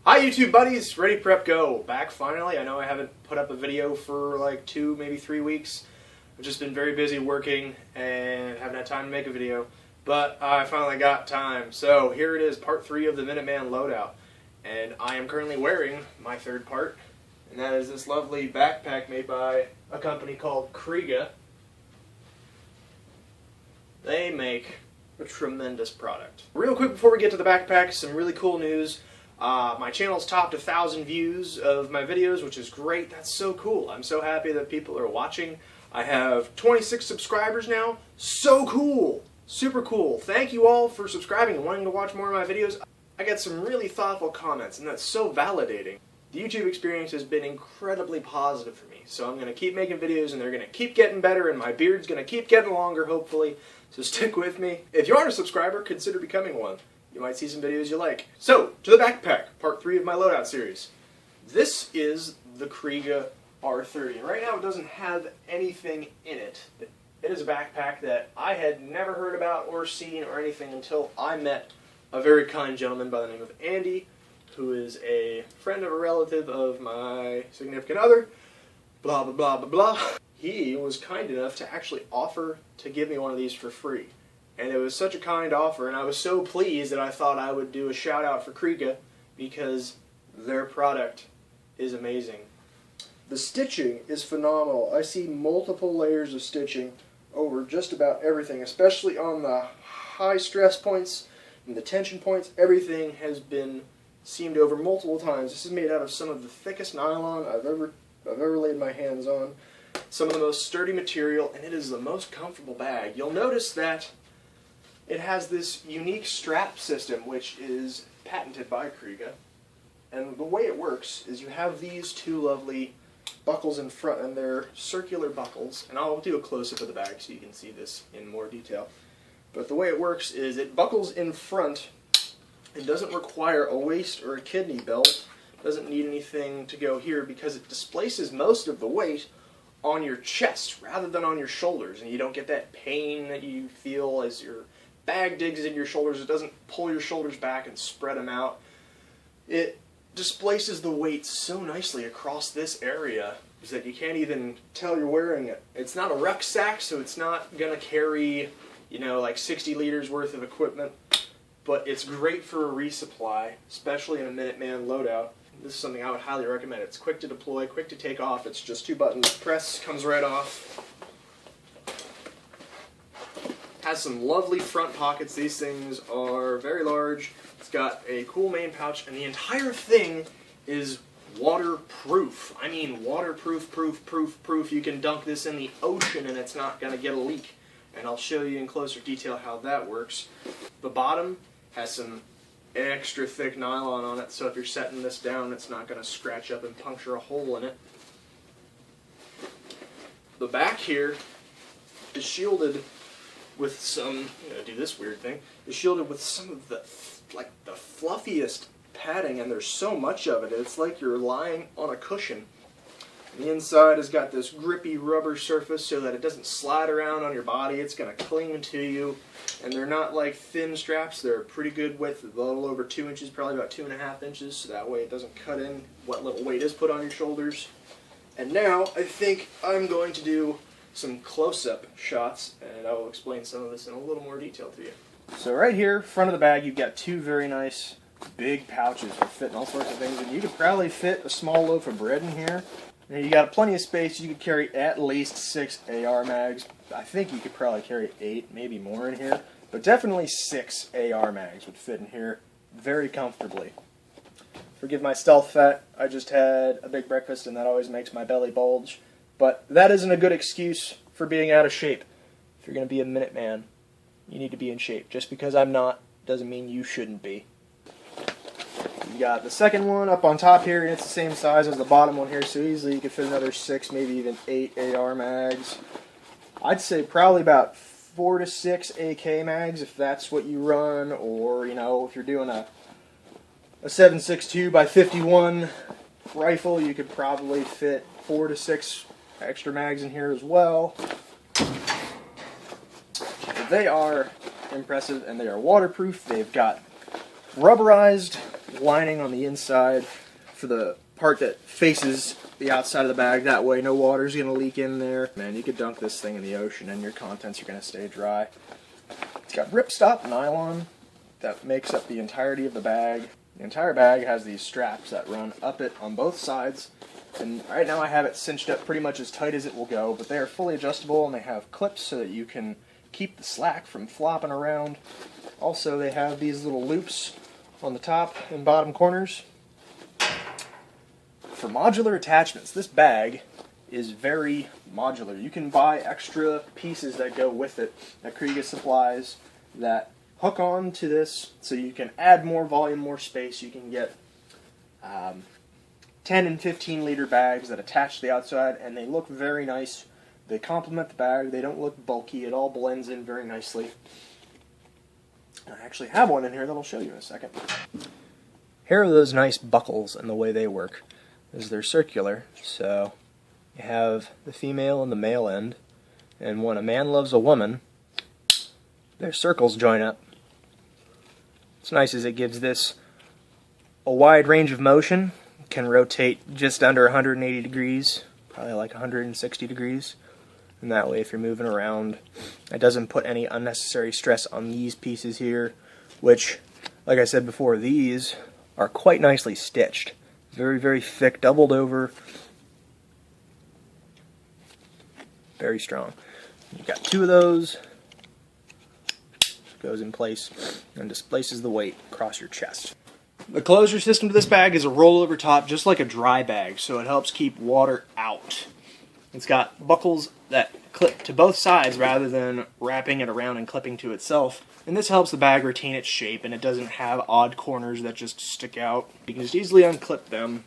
Hi YouTube buddies, ReadyPrepGo, back finally. I know I haven't put up a video for like 2, maybe 3 weeks. I've just been very busy working and haven't had time to make a video, but I finally got time. So here it is, part 3 of the Minuteman Loadout, and I am currently wearing my third part, and that is this lovely backpack made by a company called Crega. They make a tremendous product. Real quick before we get to the backpack, some really cool news. My channel's topped 1,000 views of my videos, which is great. That's so cool. I'm so happy that people are watching. I have 26 subscribers now. So cool. Super cool. Thank you all for subscribing and wanting to watch more of my videos. I get some really thoughtful comments, and that's so validating. The YouTube experience has been incredibly positive for me, so I'm going to keep making videos, and they're going to keep getting better, and my beard's going to keep getting longer, hopefully, so stick with me. If you aren't a subscriber, consider becoming one. You might see some videos you like. So, to the backpack, part 3 of my Loadout series. This is the Kriega R30, and right now it doesn't have anything in it. It is a backpack that I had never heard about or seen or anything until I met a very kind gentleman by the name of Andy, who is a friend of a relative of my significant other, blah blah blah blah blah. He was kind enough to actually offer to give me one of these for free. And it was such a kind offer, and I was so pleased that I thought I would do a shout out for Crega because their product is amazing. The stitching is phenomenal. I see multiple layers of stitching over just about everything, especially on the high stress points and the tension points. Everything has been seamed over multiple times. This is made out of some of the thickest nylon I've ever laid my hands on. Some of the most sturdy material, and it is the most comfortable bag. You'll notice that it has this unique strap system, which is patented by Kriega. And the way it works is you have these two lovely buckles in front, and they're circular buckles. And I'll do a close-up of the bag so you can see this in more detail. But the way it works is it buckles in front. It doesn't require a waist or a kidney belt. It doesn't need anything to go here because it displaces most of the weight on your chest rather than on your shoulders. And you don't get that pain that you feel as your bag digs in your shoulders. It doesn't pull your shoulders back and spread them out. It displaces the weight so nicely across this area that you can't even tell you're wearing it. It's not a rucksack, so it's not going to carry, you know, like 60 liters worth of equipment, but it's great for a resupply, especially in a Minuteman loadout. This is something I would highly recommend. It's quick to deploy, quick to take off. It's just 2 buttons. Press, comes right off. Has some lovely front pockets. These things are very large. It's got a cool main pouch, and the entire thing is waterproof. I mean waterproof, proof. You can dunk this in the ocean and it's not going to get a leak. And I'll show you in closer detail how that works. The bottom has some extra thick nylon on it, so if you're setting this down, it's not going to scratch up and puncture a hole in it. The back here is shielded with some, do this weird thing, is shielded with some of the, like, the fluffiest padding, and there's so much of it, it's like you're lying on a cushion. And the inside has got this grippy rubber surface so that it doesn't slide around on your body. It's going to cling to you, and they're not like thin straps. They're a pretty good width, a little over 2 inches, probably about 2.5 inches, so that way it doesn't cut in what little weight is put on your shoulders. And now I think I'm going to do some close-up shots, and I will explain some of this in a little more detail to you. So right here, front of the bag, you've got 2 very nice big pouches that fit in all sorts of things, and you could probably fit a small loaf of bread in here. And you got plenty of space. You could carry at least 6 AR mags. I think you could probably carry 8, maybe more in here, but definitely 6 AR mags would fit in here very comfortably. Forgive my stealth fat. I just had a big breakfast, and that always makes my belly bulge. But that isn't a good excuse for being out of shape. If you're going to be a Minuteman, you need to be in shape. Just because I'm not doesn't mean you shouldn't be. You got the second one up on top here, and it's the same size as the bottom one here, so easily you could fit another 6, maybe even 8 AR mags. I'd say probably about 4 to 6 AK mags if that's what you run, or, you know, if you're doing a 7.62 by 51 rifle, you could probably fit 4 to 6 extra mags in here as well. They are impressive, and they are waterproof. They've got rubberized lining on the inside for the part that faces the outside of the bag. That way no water's going to leak in there. Man, you could dunk this thing in the ocean and your contents are going to stay dry. It's got ripstop nylon that makes up the entirety of the bag. The entire bag has these straps that run up it on both sides. And right now I have it cinched up pretty much as tight as it will go, but they are fully adjustable and they have clips so that you can keep the slack from flopping around. Also, they have these little loops on the top and bottom corners. For modular attachments, this bag is very modular. You can buy extra pieces that go with it that Kriega supplies that hook on to this so you can add more volume, more space. You can get 10 and 15 liter bags that attach to the outside, and they look very nice. They complement the bag. They don't look bulky. It all blends in very nicely. I actually have one in here that I'll show you in a second. Here are those nice buckles and the way they work. They're circular, so you have the female and the male end, and when a man loves a woman, their circles join up. What's nice is it gives this a wide range of motion. It can rotate just under 180 degrees, probably like 160 degrees. And that way if you're moving around, it doesn't put any unnecessary stress on these pieces here, which, like I said before, these are quite nicely stitched. Very, very thick, doubled over. Very strong. You've got two of those. Goes in place and displaces the weight across your chest. The closure system to this bag is a rollover top, just like a dry bag, so it helps keep water out. It's got buckles that clip to both sides rather than wrapping it around and clipping to itself. And this helps the bag retain its shape, and it doesn't have odd corners that just stick out. You can just easily unclip them,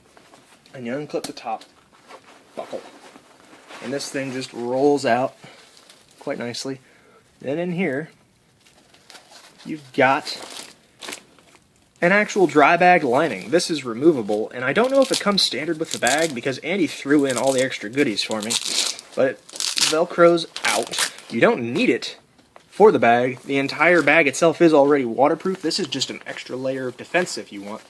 and you unclip the top buckle. And this thing just rolls out quite nicely. Then in here, you've got an actual dry bag lining. This is removable, and I don't know if it comes standard with the bag because Andy threw in all the extra goodies for me, but it velcros out. You don't need it for the bag. The entire bag itself is already waterproof. This is just an extra layer of defense if you want.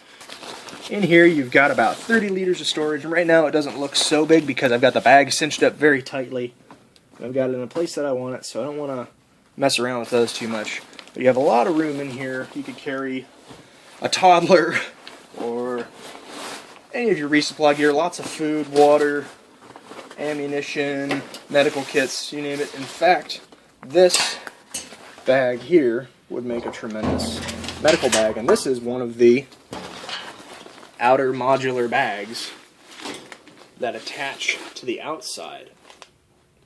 In here you've got about 30 liters of storage, and right now it doesn't look so big because I've got the bag cinched up very tightly. I've got it in a place that I want it, so I don't want to mess around with those too much. But you have a lot of room in here. You could carry a toddler or any of your resupply gear, lots of food, water, ammunition, medical kits, you name it. In fact, this bag here would make a tremendous medical bag, and this is one of the outer modular bags that attach to the outside.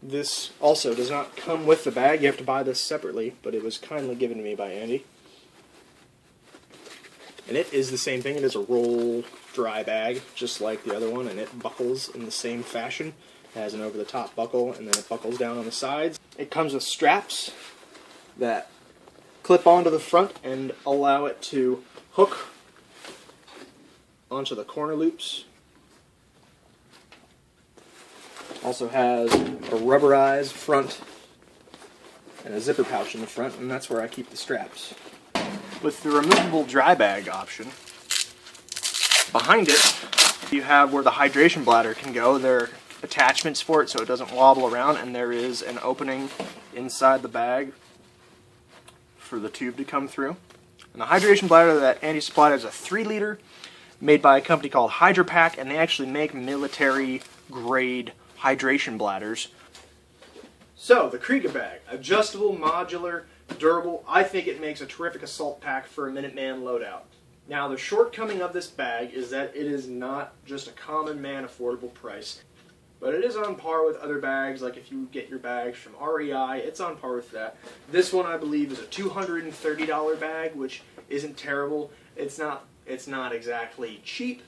This also does not come with the bag. You have to buy this separately, but it was kindly given to me by Andy. And it is the same thing. It is a roll dry bag, just like the other one, and it buckles in the same fashion. It has an over-the-top buckle, and then it buckles down on the sides. It comes with straps that clip onto the front and allow it to hook onto the corner loops. Also has a rubberized front and a zipper pouch in the front, and that's where I keep the straps. With the removable dry bag option, behind it you have where the hydration bladder can go. There are attachments for it so it doesn't wobble around, and there is an opening inside the bag for the tube to come through. And the hydration bladder that Andy supplied is a 3 liter made by a company called HydroPack, and they actually make military grade hydration bladders. So, the Kriega bag, adjustable, modular, durable. I think it makes a terrific assault pack for a Minuteman loadout. Now, the shortcoming of this bag is that it is not just a common man affordable price, but it is on par with other bags. Like if you get your bags from REI, it's on par with that. This one, I believe, is a $230 bag, which isn't terrible. It's not exactly cheap,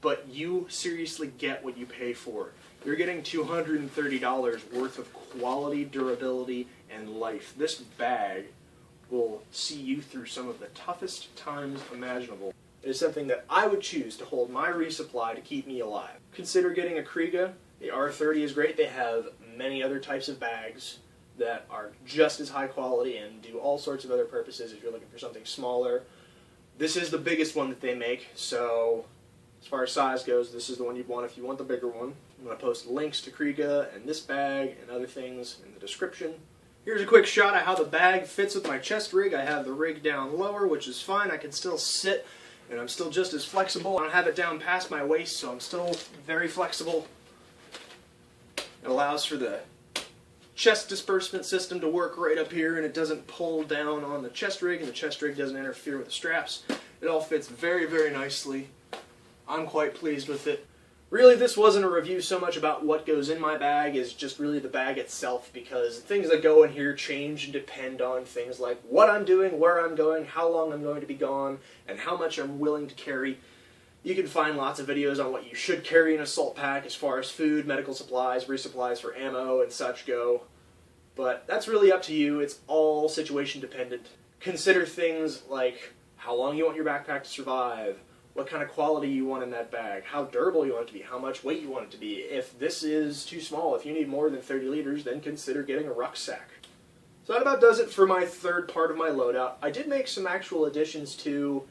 but you seriously get what you pay for. You're getting $230 worth of quality, durability, and life. This bag will see you through some of the toughest times imaginable. It is something that I would choose to hold my resupply to keep me alive. Consider getting a Kriega. The R30 is great. They have many other types of bags that are just as high quality and do all sorts of other purposes if you're looking for something smaller, This is the biggest one that they make, so as far as size goes, this is the one you'd want if you want the bigger one. I'm going to post links to Kriega and this bag and other things in the description. Here's a quick shot of how the bag fits with my chest rig. I have the rig down lower, which is fine. I can still sit, and I'm still just as flexible. I don't have it down past my waist, so I'm still very flexible. It allows for the chest disbursement system to work right up here, and it doesn't pull down on the chest rig, and the chest rig doesn't interfere with the straps. It all fits very, very nicely. I'm quite pleased with it. Really, this wasn't a review so much about what goes in my bag as just really the bag itself, because things that go in here change and depend on things like what I'm doing, where I'm going, how long I'm going to be gone, and how much I'm willing to carry. You can find lots of videos on what you should carry in an assault pack as far as food, medical supplies, resupplies for ammo, and such go. But that's really up to you. It's all situation dependent. Consider things like how long you want your backpack to survive, what kind of quality you want in that bag, how durable you want it to be, how much weight you want it to be. If this is too small, if you need more than 30 liters, then consider getting a rucksack. So that about does it for my third part of my loadout. I did make some actual additions to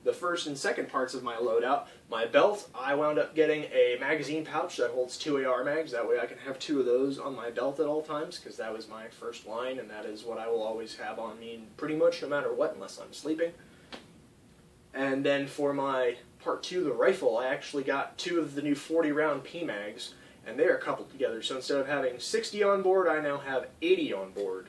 the first and second parts of my loadout. My belt, I wound up getting a magazine pouch that holds 2 AR mags. That way I can have 2 of those on my belt at all times, because that was my first line, and that is what I will always have on me pretty much no matter what, unless I'm sleeping. And then for my part 2, the rifle, I actually got 2 of the new 40-round PMags, and they are coupled together. So instead of having 60 on board, I now have 80 on board.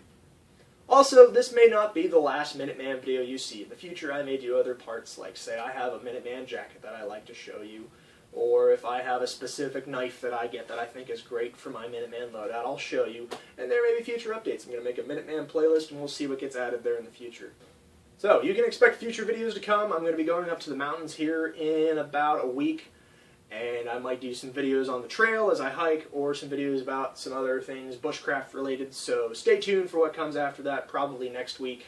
Also, this may not be the last Minuteman video you see. In the future, I may do other parts, like say I have a Minuteman jacket that I like to show you, or if I have a specific knife that I get that I think is great for my Minuteman loadout, I'll show you. And there may be future updates. I'm going to make a Minuteman playlist, and we'll see what gets added there in the future. So, you can expect future videos to come. I'm going to be going up to the mountains here in about a week, and I might do some videos on the trail as I hike, or some videos about some other things bushcraft related, so stay tuned for what comes after that, probably next week.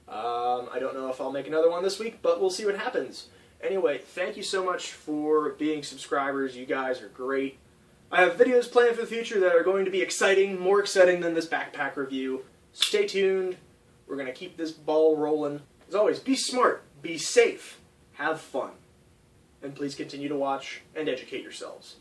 I don't know if I'll make another one this week, but we'll see what happens. Anyway, thank you so much for being subscribers. You guys are great. I have videos planned for the future that are going to be exciting, more exciting than this backpack review. Stay tuned. We're going to keep this ball rolling. As always, be smart, be safe, have fun, and please continue to watch and educate yourselves.